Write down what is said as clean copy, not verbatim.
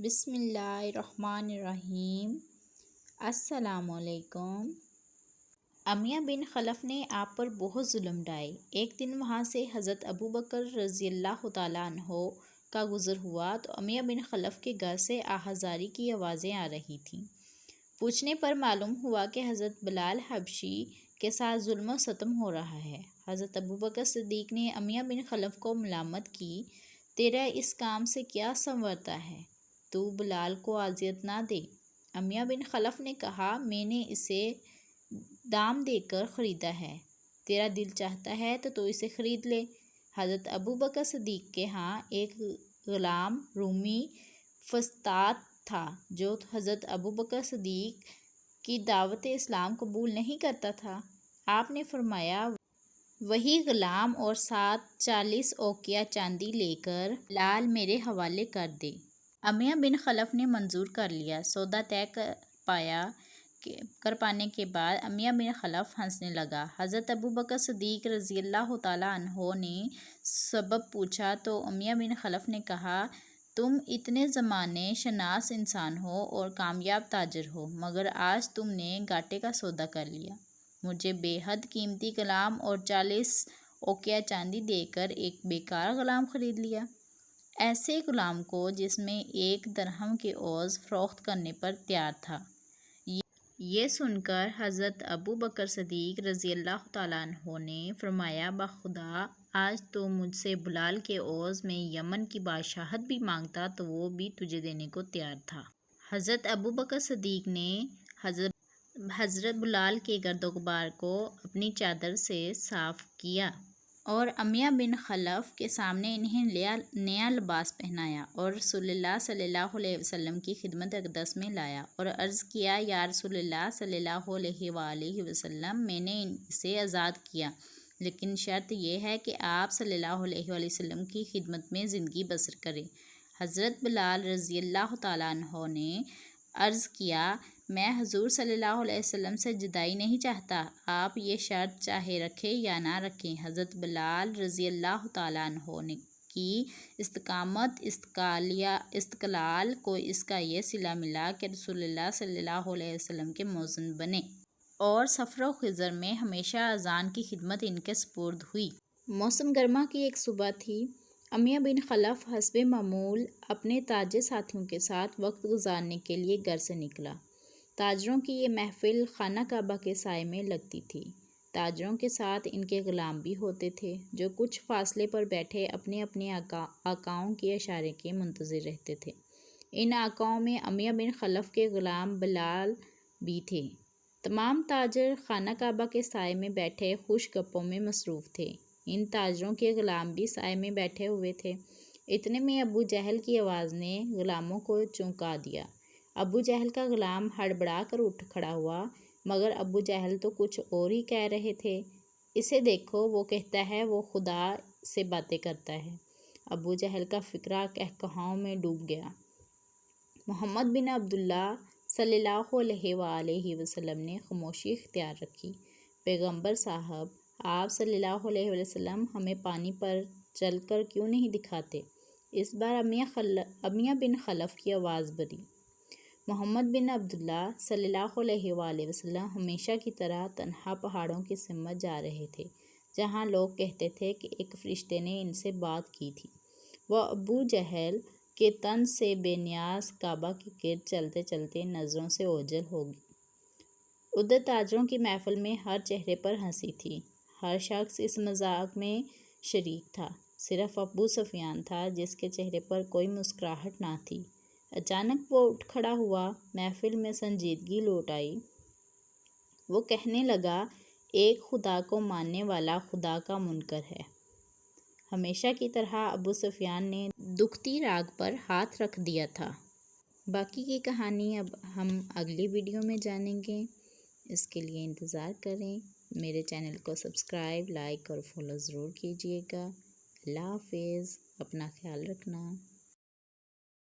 بسم اللہ الرحمن الرحیم۔ السلام علیکم۔ امیہ بن خلف نے آپ پر بہت ظلم ڈھائے۔ ایک دن وہاں سے حضرت ابوبکر رضی اللہ تعالیٰ عنہ کا گزر ہوا تو امیہ بن خلف کے گھر سے آہذاری کی آوازیں آ رہی تھیں۔ پوچھنے پر معلوم ہوا کہ حضرت بلال حبشی کے ساتھ ظلم و ستم ہو رہا ہے۔ حضرت ابوبکر صدیق نے امیہ بن خلف کو ملامت کی، تیرا اس کام سے کیا سنورتا ہے؟ تو بلال کو اذیت نہ دے۔ امیہ بن خلف نے کہا، میں نے اسے دام دے کر خریدا ہے، تیرا دل چاہتا ہے تو اسے خرید لے۔ حضرت ابوبکر صدیق کے ہاں ایک غلام رومی فسطاط تھا جو حضرت ابوبکر صدیق کی دعوت اسلام قبول نہیں کرتا تھا۔ آپ نے فرمایا، وہی غلام اور ساتھ 40 اوقیہ چاندی لے کر بلال میرے حوالے کر دے۔ امیہ بن خلف نے منظور کر لیا۔ سودا طے کر پانے کے بعد امیہ بن خلف ہنسنے لگا۔ حضرت ابوبکر صدیق رضی اللہ تعالیٰ عنہ نے سبب پوچھا تو امیہ بن خلف نے کہا، تم اتنے زمانے شناس انسان ہو اور کامیاب تاجر ہو، مگر آج تم نے گھاٹے کا سودا کر لیا۔ مجھے بے حد قیمتی غلام اور 40 اوقیہ چاندی دے کر ایک بیکار غلام خرید لیا، ایسے غلام کو جس میں 1 درہم کے عوض فروخت کرنے پر تیار تھا۔ یہ سن کر حضرت ابوبکر صدیق رضی اللہ تعالیٰ عنہ نے فرمایا، بخدا آج تو مجھ سے بلال کے عوض میں یمن کی بادشاہت بھی مانگتا تو وہ بھی تجھے دینے کو تیار تھا۔ حضرت ابوبکر صدیق نے حضرت بلال کے گرد و غبار کو اپنی چادر سے صاف کیا اور امیہ بن خلف کے سامنے انہیں نیا لباس پہنایا اور رسول اللہ صلی اللہ علیہ وسلم کی خدمت اقدس میں لایا اور عرض کیا، یا رسول اللہ صلی اللہ علیہ وآلہ وسلم، میں نے اسے آزاد کیا، لیکن شرط یہ ہے کہ آپ صلی اللہ علیہ وآلہ وسلم کی خدمت میں زندگی بسر کریں۔ حضرت بلال رضی اللہ تعالیٰ عنہ نے عرض کیا، میں حضور صلی اللہ علیہ وسلم سے جدائی نہیں چاہتا، آپ یہ شرط چاہے رکھیں یا نہ رکھیں۔ حضرت بلال رضی اللہ تعالیٰ عنہ کی استقامت استقلال کو اس کا یہ صلہ ملا کہ رسول اللہ صلی اللہ علیہ وسلم کے مؤذن بنے اور سفر و خضر میں ہمیشہ اذان کی خدمت ان کے سپرد ہوئی۔ موسم گرما کی ایک صبح تھی۔ امیہ بن خلف حسب معمول اپنے تاجر ساتھیوں کے ساتھ وقت گزارنے کے لیے گھر سے نکلا۔ تاجروں کی یہ محفل خانہ کعبہ کے سائے میں لگتی تھی۔ تاجروں کے ساتھ ان کے غلام بھی ہوتے تھے جو کچھ فاصلے پر بیٹھے اپنے اپنے آقاؤں کے اشارے کے منتظر رہتے تھے۔ ان آقاؤں میں امیہ بن خلف کے غلام بلال بھی تھے۔ تمام تاجر خانہ کعبہ کے سائے میں بیٹھے خوش گپوں میں مصروف تھے۔ ان تاجروں کے غلام بھی سائے میں بیٹھے ہوئے تھے۔ اتنے میں ابو جہل کی آواز نے غلاموں کو چونکا دیا۔ ابو جہل کا غلام ہڑبڑا کر اٹھ کھڑا ہوا، مگر ابو جہل تو کچھ اور ہی کہہ رہے تھے۔ اسے دیکھو، وہ کہتا ہے وہ خدا سے باتیں کرتا ہے۔ ابو جہل کا فکرہ قہقہاؤں میں ڈوب گیا۔ محمد بن عبداللہ صلی اللہ علیہ وآلہ وسلم نے خاموشی اختیار رکھی۔ پیغمبر صاحب، آپ صلی اللہ علیہ وسلم ہمیں پانی پر چل کر کیوں نہیں دکھاتے؟ اس بار امیہ بن خلف کی آواز بھری۔ محمد بن عبداللہ صلی اللہ علیہ وآلہ وسلم ہمیشہ کی طرح تنہا پہاڑوں کی سمت جا رہے تھے جہاں لوگ کہتے تھے کہ ایک فرشتے نے ان سے بات کی تھی۔ وہ ابو جہل کے طنز سے بے نیاز کعبہ کے گرد چلتے چلتے نظروں سے اوجھل ہو گئے۔ ادھر تاجروں کی محفل میں ہر چہرے پر ہنسی تھی، ہر شخص اس مذاق میں شریک تھا، صرف ابو سفیان تھا جس کے چہرے پر کوئی مسکراہٹ نہ تھی۔ اچانک وہ اٹھ کھڑا ہوا، محفل میں سنجیدگی لوٹ آئی۔ وہ کہنے لگا، ایک خدا کو ماننے والا خدا کا منکر ہے۔ ہمیشہ کی طرح ابو سفیان نے دکھتی راگ پر ہاتھ رکھ دیا تھا۔ باقی کی کہانی اب ہم اگلی ویڈیو میں جانیں گے، اس کے لیے انتظار کریں۔ میرے چینل کو سبسکرائب، لائک اور فالو ضرور کیجیے گا۔ اللہ حافظ، اپنا خیال رکھنا۔